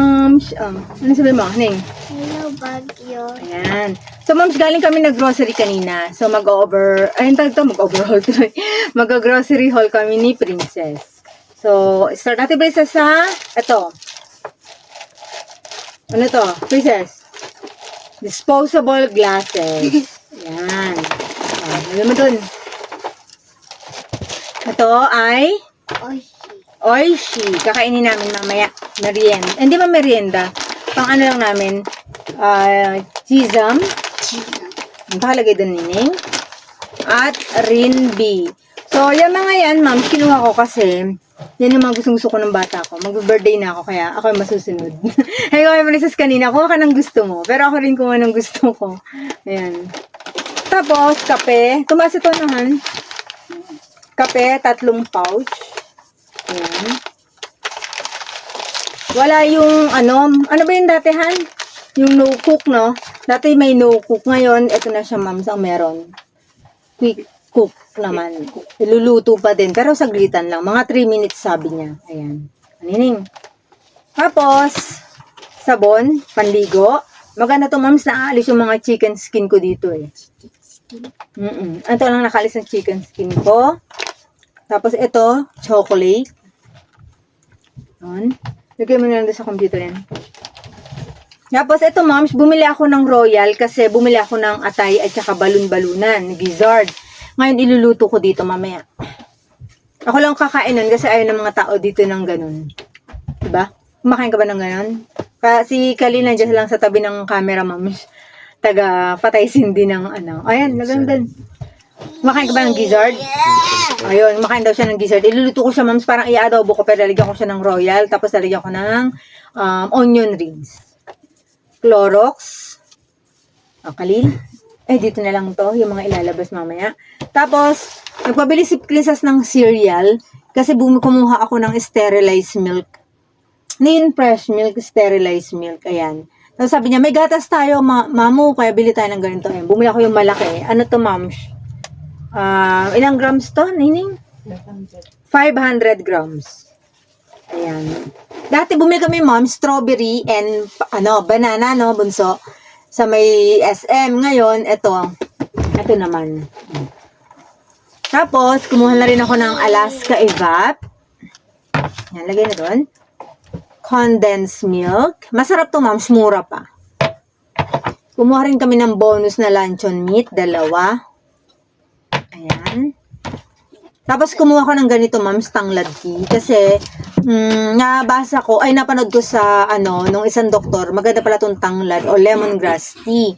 moms. Ano sabi mo, Ning? Hello, Bagyo. Ayan. So, moms, galing kami nag-grocery kanina. So, mag-overhaul tuloy. Mag-grocery haul kami ni Princess. So, start natin, Princess, sa ito. Ano to? Princess? Disposable glasses. Ayan. Ano mo dun? Ito ay Oishi. Kakainin namin mamaya. Merienda. Hindi ba merienda? Pang ano lang namin. Chisam. Ang pakalagay doon, Nining. At Rinbi. So, yung mga yan, ma'am, kinuha ko kasi yan yung mga gusto ko ng bata ko. Mag-birthday na ako, kaya ako yung masusunod. Ay, kaya Princess kanina, kuha ka ng gusto mo. Pero ako rin kuha ng gusto ko. Ayan. Tapos, kape. Tumaas ito nahan. Kape, 3 pouch. Ayan. Wala yung, ano ba yung datihan? Yung no cook, no? Dati may no cook. Ngayon, ito na siya, ma'am, ang meron. Quick cook naman. Iluluto pa din. Pero saglitan lang. Mga 3 minutes, sabi niya. Ayan. Anining. Tapos, sabon, panligo. Maganda to, ma'am, naaalis yung mga chicken skin ko dito, eh. Ito lang nakaalis ng chicken skin ko. Tapos, ito, chocolate. Ayan. Lagay mo na lang sa computer yan. Tapos, ito, moms, bumili ako ng Royal kasi bumili ako ng atay at saka balon-balunan, Gizzard. Ngayon, iluluto ko dito mamaya. Ako lang kakain nun kasi ayaw ng mga tao dito ng ganun. Diba? Kumakain ka ba ng ganun? Si Kali nandiyan lang sa tabi ng camera, moms. Taga patay sindi ng ano. Ayan, nagandun. Kumakain ka ba ng Gizzard? Ayun, kumakain daw siya ng Gizzard. Iluluto ko siya, moms, parang i-adobo ko, pero lalagyan ko siya ng Royal, tapos lalagyan ko ng onion rings. Clorox. Kalil. Dito na lang to, yung mga ilalabas mamaya. Tapos, nagpabili si Princess ng cereal, kasi kumuha ako ng sterilized milk. Nin fresh milk, sterilized milk, ayan. Tapos sabi niya, may gatas tayo, mamu, kaya bili tayo ng ganito. Ayan, bumili ako yung malaki. Ano to, moms? Ilang grams to, Nining? 500 grams. Ayan. Dati bumili kami, mom, strawberry and banana, no, bunso, sa may SM. Ngayon, ito naman. Tapos, kumuha na rin ako ng Alaska Evap. Yan, lagay na doon. Condensed milk. Masarap to, mom, mura pa. Kumuha rin kami ng bonus na luncheon meat, 2. Ayan. Tapos, kumuha ko ng ganito, ma'am, tanglad tea. Kasi, napanood ko sa, nung isang doktor, maganda pala itong tanglad o lemongrass tea.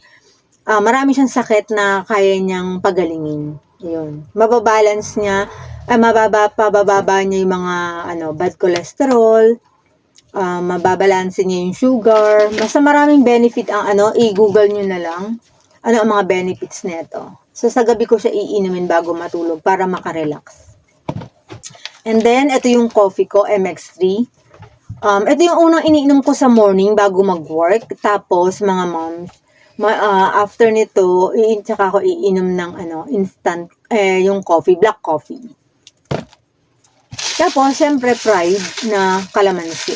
Marami siyang sakit na kaya niyang pagalingin. Yun. Mababalance niya, pababa niya yung mga, bad cholesterol, mababalansin niya yung sugar. Basta maraming benefit ang, i-google nyo na lang. Ano ang mga benefits nito. So, sa gabi ko siya iinumin bago matulog para makarelax. And then, ito yung coffee ko, MX3. Ito yung unang iniinom ko sa morning bago mag-work. Tapos, mga moms, after nito, tsaka ako iinom ng instant, yung coffee, black coffee. Tapos, syempre, fried na kalamansi.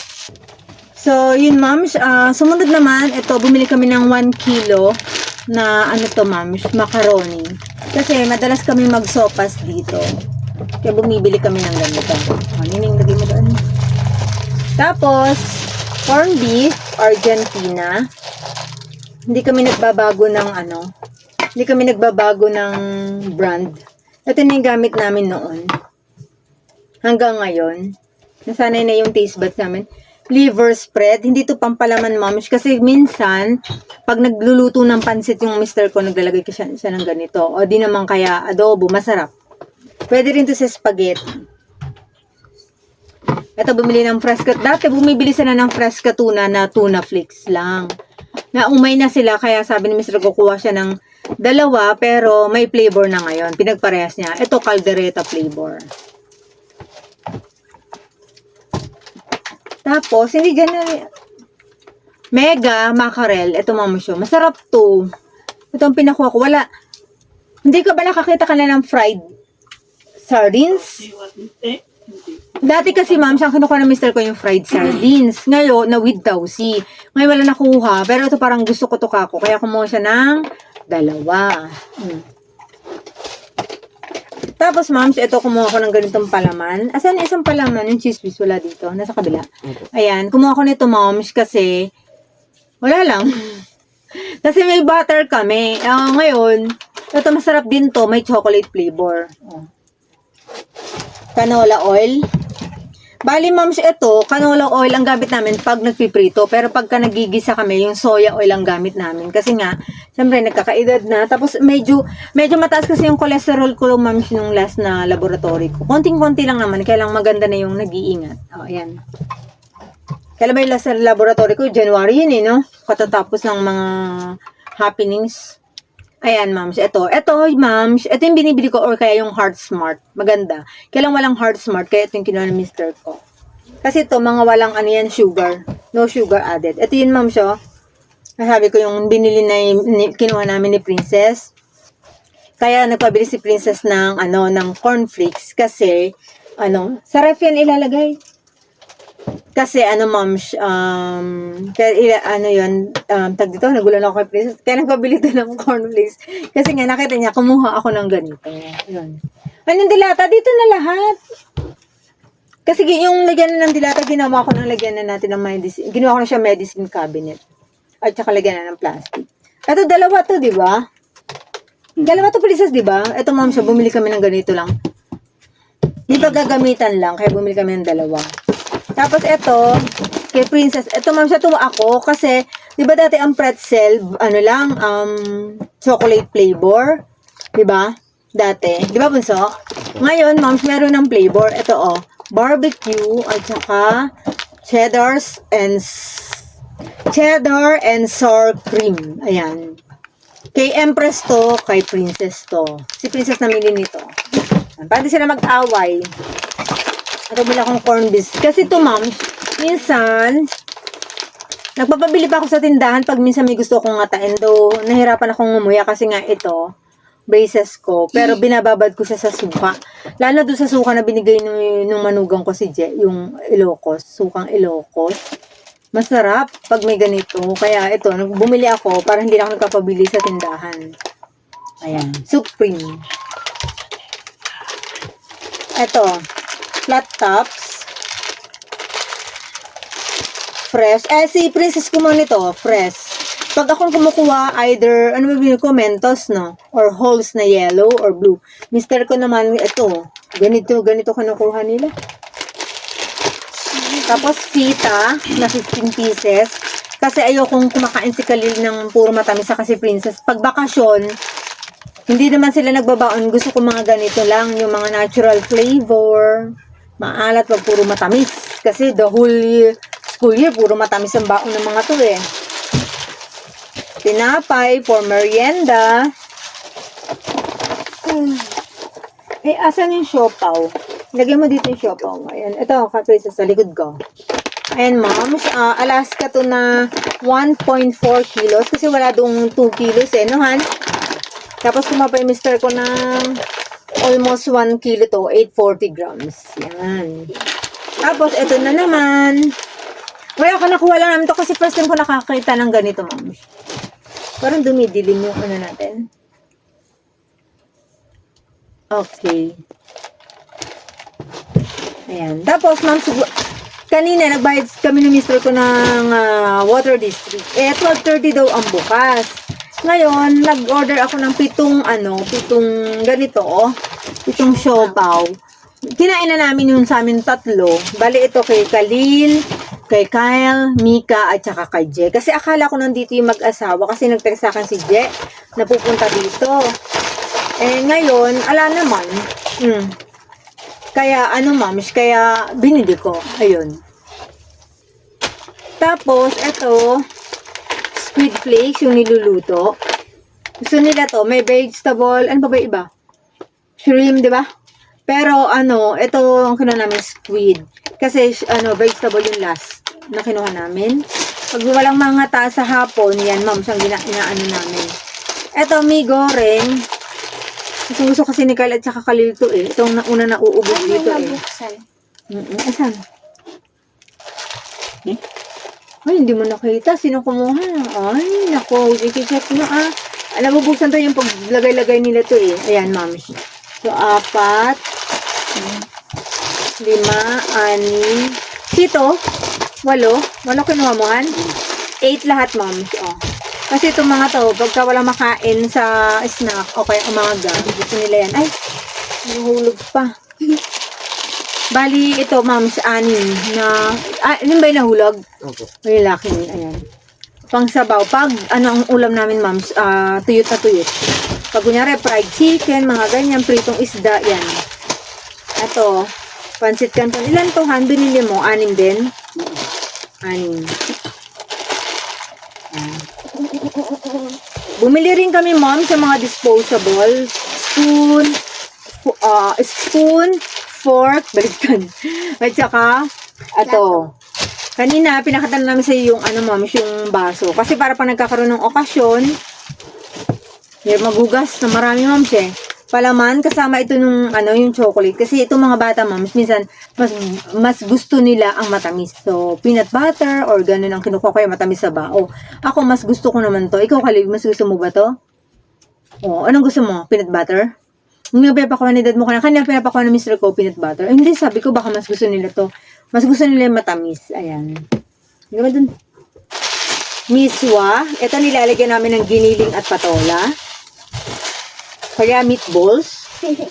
So, yun, moms. Sumunod naman, ito, bumili kami ng 1 kilo na moms, macaroni. Kasi madalas kami magsopas dito. Kaya bumibili kami ng ganito. Nining, lagay mo doon. Tapos, corn beef, Argentina. Hindi kami nagbabago ng brand. Ito na yung gamit namin noon. Hanggang ngayon. Nasanay na yung taste buds namin. Liver spread. Hindi to pampalaman, moms. Kasi minsan, pag nagluluto ng pansit yung mister ko, naglalagay ko siya ng ganito. O di naman kaya adobo, masarap. Pwede rin to sa spaghetti. Ito, bumili ng Fresca. Dati, bumibili sila ng Fresca tuna na tuna flakes lang. Naumay na sila, kaya sabi ni mister ko, kuha siya ng 2, pero may flavor na ngayon. Pinagparehas niya. Ito, caldereta flavor. Tapos, hindi dyan na, mega mackerel. Ito, mamusyo. Masarap to. Ito ang pinakuha ko. Wala. Hindi ka ba nakakita ka na ng fried sardines? Dati kasi, ma'am, siyang kinukuha ng mister ko yung fried sardines. Ngayon, na with Dowsy. Ngayon wala nakuha. Pero ito parang gusto ko to kako. Kaya kumuha siya ng dalawa. Tapos, ma'am, ito kumuha ko ng ganitong palaman. Asan isang palaman? Yung cheese whiz, wala dito. Nasa kabila. Ayan, kumuha ko nito, moms, kasi wala lang. Kasi may butter kami. Ngayon, ito masarap din to. May chocolate flavor. Canola oil. Bali, moms, ito, canola oil ang gamit namin pag nagpiprito. Pero pagka nagigisa kami, yung soya oil ang gamit namin. Kasi nga, siyempre, nagkakaedad na. Tapos, medyo mataas kasi yung cholesterol ko, moms, nung last na laboratory ko. Konting-konti lang naman. Kaya lang maganda na yung nag-iingat. Ayan. Kailan ba yung last na laboratory ko? January yun no? Katatapos ng mga happenings. Ayan, moms. Ito, moms. Ito yung binibili ko or kaya yung Heart Smart. Maganda. Kaya lang walang Heart Smart. Kaya ito yung kinuha ng mister ko. Kasi ito, mga walang ano yan, sugar. No sugar added. Ito yun, moms, oh. Sabi ko yung binili na kinuha namin ni Princess. Kaya nagpabili si Princess ng, ng cornflakes. Kasi, sa ref yan ilalagay. Kasi moms, tag dito, nagulan ako kay Princess. Kaya nagpabili ito ng cornflakes. Kasi nga, nakita niya, kumuha ako ng ganito. Yun. Anong dilata? Dito na lahat. Kasi yung lagyan na ng dilata, ginawa ko ng lagyan na natin ng medicine. Ginawa ko na siya medicine cabinet. At saka lagyan na ng plastic. Ito, dalawa to, di ba? Dalawa to, Princess, di ba? Ito, moms, bumili kami ng ganito lang. Di ba gagamitan lang, kaya bumili kami ng dalawa. Tapos ito, kay Princess, ito ma'am, siya tuwa ako kasi, di ba dati ang pretzel, chocolate flavor, di ba? Dati, di ba bunso? Ngayon, ma'am, meron ng flavor, ito barbecue, at saka cheddar and sour cream. Ayan. Kay Empress to, kay Princess to. Si Princess namili nito. Pwede sila mag-away. At bumili akong corn biscuit. Kasi ito, ma'am, minsan, nagpapabili pa ako sa tindahan pag minsan may gusto akong ngatain. Though, nahirapan akong ngumuya kasi nga ito, braces ko. Pero binababad ko siya sa suka. Lalo doon sa suka na binigay nung manugang ko si Je, yung Ilocos, sukang Ilocos. Masarap pag may ganito. Kaya ito, bumili ako para hindi na ako nagpapabili sa tindahan. Ayan, Supreme. Ito, flat tops. Fresh. Si Princess ko mo nito, fresh. Pag akong kumukuha, either, ano ba binili ko, Mentos, no? Or holes na yellow or blue. Mister ko naman, ito. Ganito kinukuha nila. Tapos, pita, na 15 pieces. Kasi ayokong kumakain si Khalil ng puro matamis sa kasi Princess. Pag bakasyon, hindi naman sila nagbabaon. Gusto ko mga ganito lang, yung mga natural flavor. Maalat, wag puro matamis. Kasi the whole school year, puro matamis ang baon ng mga to eh. Tinapay for merienda. Asan yung siopaw? Lagyan mo dito yung siopaw. Ayan, ito, kapisa sa likod ko. Ayan, moms. Alaska to na 1.4 kilos. Kasi wala doong 2 kilos eh, no, Han? Tapos kumapay mister ko ng almost 1 kilo to, 840 grams. Yan. Tapos, ito na naman. Wala ko nakuha lang namin to kasi first time ko nakakita ng ganito, ma'am. Parang dumidilim yung ano natin. Okay. Ayan. Tapos, ma'am, kanina nagbayad kami ng mister ko ng water district. 12:30 daw ang bukas. Ngayon, nag-order ako ng 7 ganito, 7 siopaw. Kinain na namin yung sa amin 3. Bali ito kay Khalil, kay Kyle, Mika, at saka kay Je. Kasi akala ko nandito yung mag-asawa kasi nag-text sa akin si Je na pupunta dito. Ngayon, ala naman. Kaya, mams, kaya binili ko. Ayun. Tapos, ito, squid flakes, yung niluluto. Gusto nila to, may vegetable, ano ba iba? Shrimp, di ba? Pero, ito ang kinuha namin, squid. Kasi, vegetable yung last na kinuha namin. Pag walang mga taas sa hapon, yan, ma'am, siyang inaano namin. Ito, mi goreng. Gusto kasi ni Kyle at saka Khalil to eh. Itong una na uubos dito eh. Asan? Ay, hindi mo nakita. Sino kumuha? Ay, nako. I-check mo nabubusan to yung paglagay-lagay nila to eh. Ayan, ma'am. So, 4, 5, 6, 7, 8 kinuha mo, Han? 8 lahat, ma'am. Oh. Kasi itong mga to, pagka wala makain sa snack o kaya umaga, gusto nila yan. Ay, nahulog pa. Bali, ito, ma'am, 6 na, yun ba yung nahulog? Opo. May laki, ayan. Pang sabaw. Pag, ang ulam namin, ma'am, tuyot na tuyot. Pag kunyari, fried chicken, mga ganyan, pritong isda, yan. Ito, pansit canton. Ilan to, Han? Binili mo? 6 din? 6. Bumili rin kami, ma'am, sa mga disposable. Spoon, fork, balikan. At saka, ito. Kanina, pinakita namin sa iyo yung, ma'am, yung baso. Kasi para pa nagkakaroon ng okasyon, maghugas na marami, ma'am, siya. Palaman, kasama ito nung, yung chocolate. Kasi itong mga bata, ma'am, minsan, mas gusto nila ang matamis. So, peanut butter, or ganun ang kinukuha ko yung matamis sa bao. Ako, mas gusto ko naman to. Ikaw, Khalid, mas gusto mo ba to? O, anong gusto mo? Peanut butter? Yung pinapakuha ni dad mo kanina pinapakuha ng Mr. Ko, peanut butter. Ay, hindi, sabi ko, baka mas gusto nila to. Mas gusto nila yung matamis. Ayan. Hindi ba dun? Miswa. Ito nilalagyan namin ng giniling at patola. Kaya meatballs. 4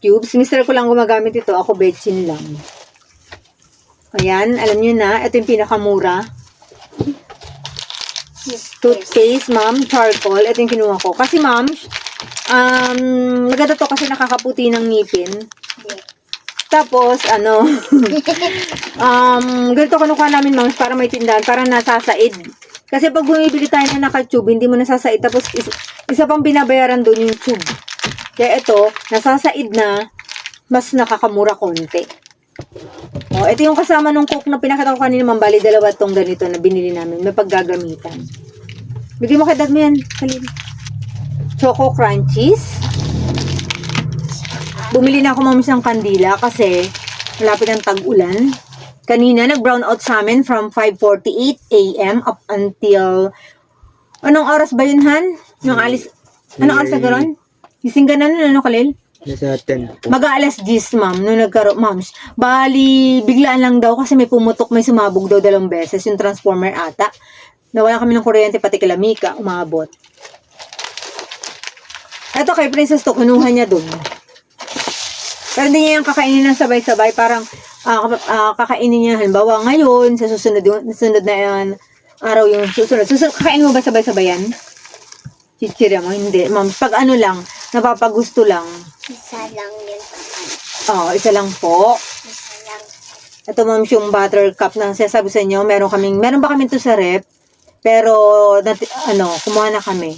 cubes. Mr. Ko lang gumagamit ito. Ako betchin lang. Ayan. Alam nyo na. Ito yung pinakamura. Toothpaste, ma'am. Charcoal. Ito yung kinuha ko. Kasi, ma'am, maganda to kasi nakakaputi ng ngipin. Tapos, ganito kinukuha namin, ma'am, para may tindahan, para nasasaid. Kasi pag bumibili tayo na naka-tube, hindi mo nasasaid. Tapos, isa pang binabayaran doon yung tube. Kaya ito, nasasaid na, mas nakakamura konti. O, ito yung kasama nung cook na pinakita ko kanina, ma'am. Bali, 2 tong ganito na binili namin. May paggagamitan. Bigyan mo kay dad mo yan, Khalid. Choco Crunchies. Bumili na ako, ma'am, ng kandila kasi malapit ang tag-ulan. Kanina, nag-brown out sa amin from 5:48 a.m. up until... Anong oras ba yun, Han? Yung alis... Anong oras na gano'n? Gising ka na nun, Khalil? Nasa 10 po. Mag-aalas 10, ma'am, nung nagkaroon, ma'am. Bali, biglaan lang daw kasi may pumutok, may sumabog daw 2 beses, yung transformer ata. Nawala kami ng kuryente, pati kilamika, umabot. Eto kay Princess to, kinuha niya dun. Pero hindi niya yung kakainin ng sabay-sabay. Parang kakainin niya, halimbawa ngayon, sa susunod na yan, araw yung susunod. Kakainin mo ba sabay-sabay yan? Chichirya mo? Hindi. Ma'am, pag lang, napapagusto lang. Isa lang yun. Isa lang po. Isa lang. Ito, ma'am, yung buttercup na sinasabi sa inyo. Meron ba kami to sa rep? Pero, kumuha na kami.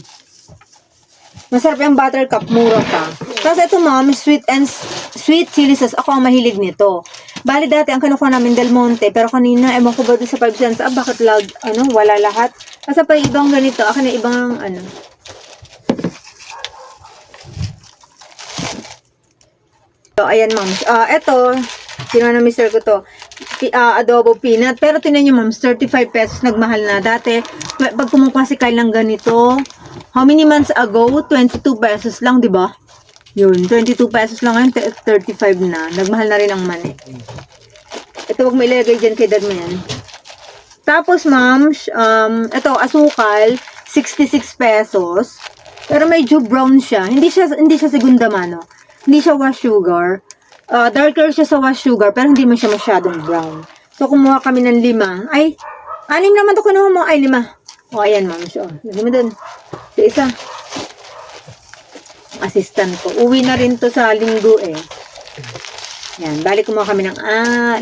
Masarap yung buttercup, mura pa. Tapos ito, ma'am, sweet chili sauce. Ako ang mahilig nito. Bali dati, ang kinukuha namin Del Monte. Pero kanina, ewan ko ba doon sa 5 cents? Bakit wala lahat? Kasi pa ibang ganito. Akin na ibang, So, ayan, ma'am. Ito, kinuha na Mr. ko to. Adobo peanut. Pero tinan nyo, ma'am, 35 pesos. Nagmahal na. Dati, pag kumukuha si Kyle ng ganito, how many months ago? 22 pesos lang, di ba? Yun, 22 pesos lang ngayon, 35 na. Nagmahal na rin ang mani. Ito, wag mo ilagay dyan kay dad mo yan. Tapos, ma'am, ito, asukal, 66 pesos. Pero medyo brown siya. Hindi siya segunda mano. Hindi siya wash sugar. Darker siya sa wash sugar, pero hindi mo siya masyadong brown. So, kumuha kami ng 5. Ay, 6 naman to kinuha mo. Ay, 5. O, ayan, ma'am. So, lagyan mo dun. Sa isa. Assistant ko. Uwi na rin to sa linggo eh. Yan. Balik kumuha kami ng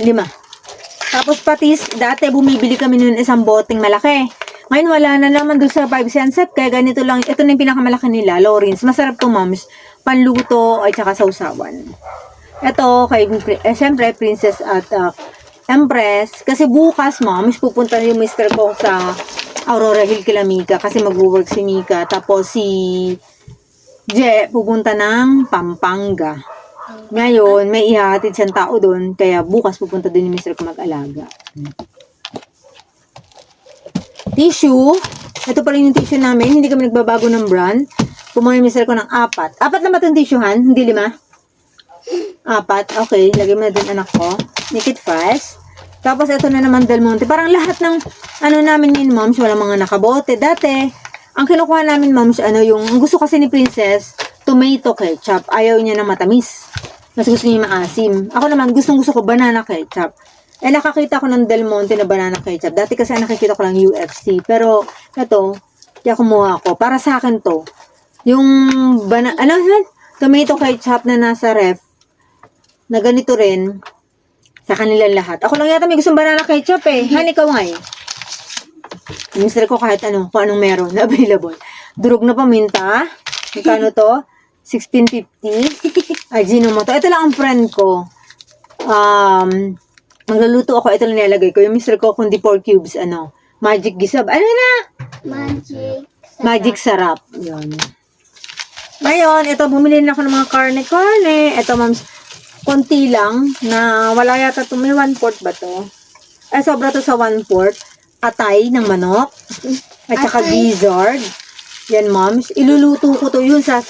5. Tapos patis, dati bumibili kami nun isang boteng malaki. Ngayon wala na naman doon sa 5 cents set. Kaya ganito lang. Ito na yung pinakamalaki nila. Lawrence. Masarap to, moms. Panluto at saka sausawan. Ito, syempre, Princess at Empress. Kasi bukas, moms, pupunta yung Mr. ko sa Aurora Hill kila Mika. Kasi mag-work si Mika. Tapos si Je, pupunta ng Pampanga. Ngayon, may ihahatid siyang tao doon, kaya bukas pupunta doon yung mister ko mag-alaga. Tissue. Ito pa rin yung tissue namin. Hindi kami nagbabago ng brand. Pumuli yung mister ko ng 4. 4 na ba itong tissuehan? Hindi 5? 4. Okay, lagay mo na din anak ko. Make it fast. Tapos ito na naman Del Monte. Parang lahat ng ano namin yun, moms, walang mga nakabote. Dati, ang kinukuha namin, moms, yung ang gusto kasi ni Princess, tomato ketchup. Ayaw niya ng matamis. Mas gusto niya maasim. Ako naman, gustong-gusto ko banana ketchup. Nakakita ko ng Del Monte na banana ketchup. Dati kasi nakikita ko lang UFC. Pero, ito, kaya kumuha ko. Para sa akin to. Yung, tomato ketchup na nasa ref, na ganito rin, sa kanilang lahat. Ako lang yata may gustong banana ketchup eh. Han, ikaw nga eh. Mister ko kahit kung anong meron na available. Durog na paminta. Magkano to? 16.50. Ajinomoto. Ito lang ang friend ko. Magluluto ako. Ito lang nilalagay ko. Yung mister ko, kundi 4 cubes, magic gisab. Ano na? Magic sarap. Yun. Ngayon, ito, bumili na ako ng mga karne. Ito, moms, konti lang na wala yata ito. May 1/4 ba to? Sobra to sa 1/4. Atay ng manok. At saka gizzard. Yan, moms. Iluluto ko to yun sa,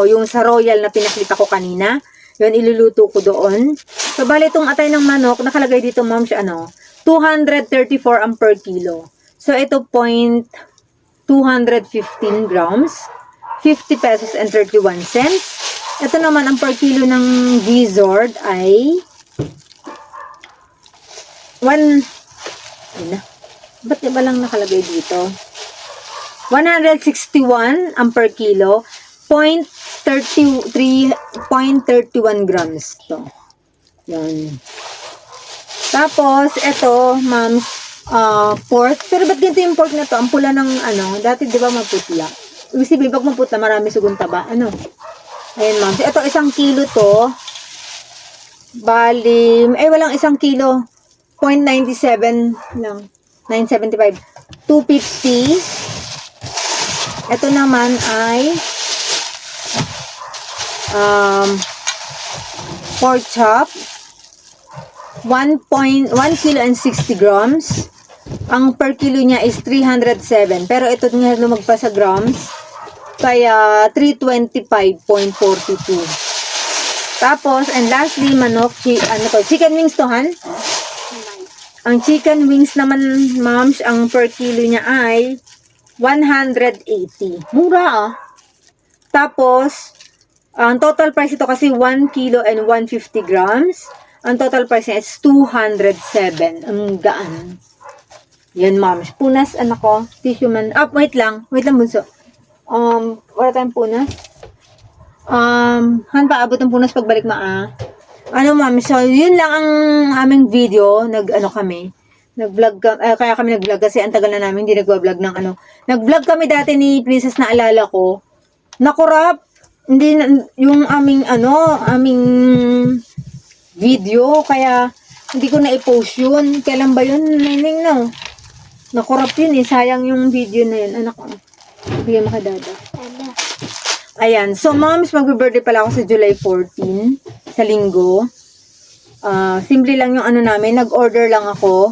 yung sa royal na pinakita ko kanina. Yun, iluluto ko doon. So, bali itong atay ng manok, nakalagay dito, moms, 234 ang per kilo. So, ito, 215 grams. 50 pesos and 31 cents. Ito naman, ang per kilo ng gizzard ay ba't iba lang nakalagay dito? 161 ang per kilo. 0.31 grams to. Yan. Tapos, ito, ma'am, pork. Pero ba't ganito yung pork na to? Ang pula ng dati di ba maputla? Ibig sabihin, pag maputla, marami sugon taba. Ayan, ma'am. So, ito, 1 kilo to. Bali, walang 1 kilo. 0.97 lang. 975. 250. Ito naman ay pork chop. 1 kilo and 60 grams. Ang per kilo niya is 307. Pero ito nga lumagpas sa grams. Kaya 325.42. Tapos, and lastly, manok, chicken wings to, Han? Ang chicken wings naman, moms, ang per kilo niya ay 180. Mura Tapos, ang total price ito kasi 1 kilo and 150 grams. Ang total price niya is 207. Ang gaan. Yan, moms. Punas, anak ko. Tissue man. Wait lang. Wait lang, bunso. Wala tayong punas. Han, paabot ng punas pagbalik ma'am. So, yun lang ang aming video. Nag-vlog kaya kami nag-vlog kasi ang tagal na namin hindi nag-vlog ng Nag-vlog kami dati ni Princess na alala ko. Nakurap. Hindi yung aming video. Kaya, hindi ko na-i-post yun. Kailan ba yun? Nakurap yun eh. Sayang yung video na yun. Anak ko. Bigyan makadada. Ayan. So, moms, mag-birthday pala ako sa July 14. Sa linggo. Simple lang yung namin. Nag-order lang ako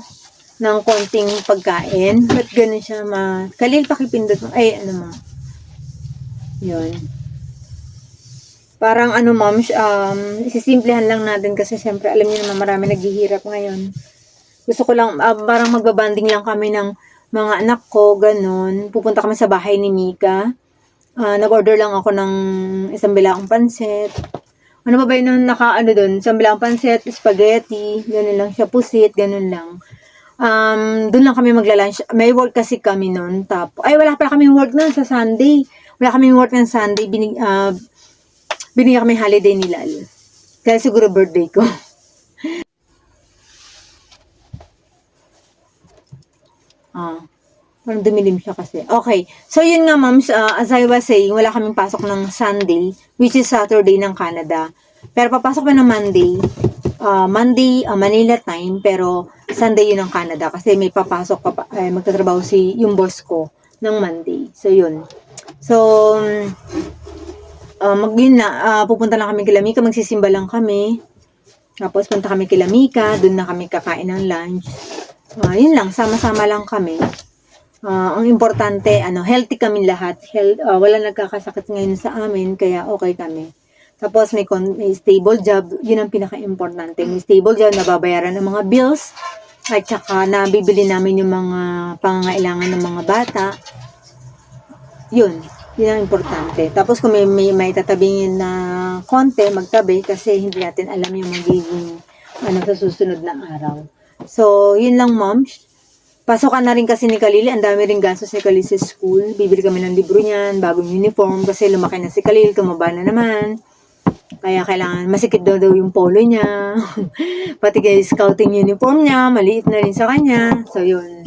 ng konting pagkain. Ba't ganun siya Kalil, pakipindot mo. Yun. Parang moms, isisimplehan lang natin kasi syempre alam niyo naman marami naghihirap ngayon. Gusto ko lang, parang magbabanding lang kami ng mga anak ko, ganun. Pupunta kami sa bahay ni Mika. Nag-order lang ako ng isang bilaang pansit. Ano ba yun nung doon? Isang bilaang pansit, spaghetti, ganun lang siya, pusit, ganun lang. Doon lang kami magla-lunch. May work kasi kami noon. Wala pala kaming work noon sa Sunday. Wala kaming work ng Sunday. Binigyan kami holiday ni Lal. Kaya siguro birthday ko. Parang dumilim siya kasi. Okay. So, yun nga, moms. As I was saying, wala kaming pasok ng Sunday, which is Saturday ng Canada. Pero papasok pa ng Monday. Monday, Manila time. Pero, Sunday yun ng Canada. Kasi may papasok pa, magtatrabaho yung boss ko ng Monday. So, yun. So, pupunta lang kami kila Mika, magsisimba lang kami. Tapos punta kami kila Mika, doon na kami kakain ng lunch. Yun lang, sama-sama lang kami. Ang importante, healthy kami lahat. Wala nagkakasakit ngayon sa amin, kaya okay kami. Tapos may stable job, yun ang pinaka-importante. May stable job, nababayaran ng mga bills, at saka nabibili namin yung mga pangangailangan ng mga bata. Yun ang importante. Tapos kung may tatabingin na konti, magtabi kasi hindi natin alam yung magiging sa susunod na araw. So, yun lang, moms. Pasokan na rin kasi ni Kalili. Ang dami rin gastos ni Kalili sa school. Bibili kami ng libro niyan, bagong uniform kasi lumaki na si Kalili, tumaba na naman. Kaya kailangan, masikip daw yung polo niya. Pati kay scouting uniform niya, maliit na rin sa kanya. So, yun.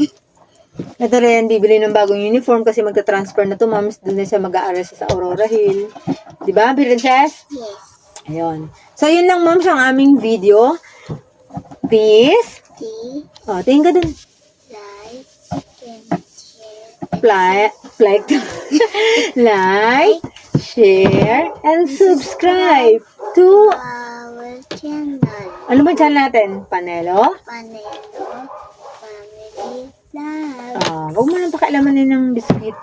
Ito rin, bibili ng bagong uniform kasi magta-transfer na to, moms. Doon na siya mag-aaral sa Aurora Hill. Diba, Princess? Yes. Ayun. So, yun lang, moms, ang aming video. Peace. Tingin ka dun. Like, share, and subscribe to Our channel. ano ba channel natin? Panelo? Panelo Family Vlog. Huwag mo nang pakialamanin ng biscuit.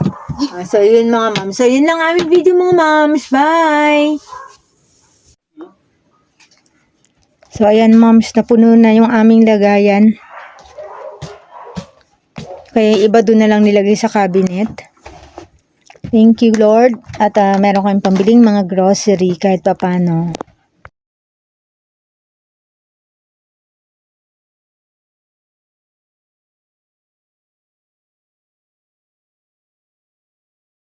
So, yun mga moms. So, yun lang aming video mga moms. Bye! So, ayan moms, napuno na yung aming lagayan. Kaya iba doon na lang nilagay sa cabinet. Thank you, Lord. At meron kayong pambiling mga grocery kahit papano.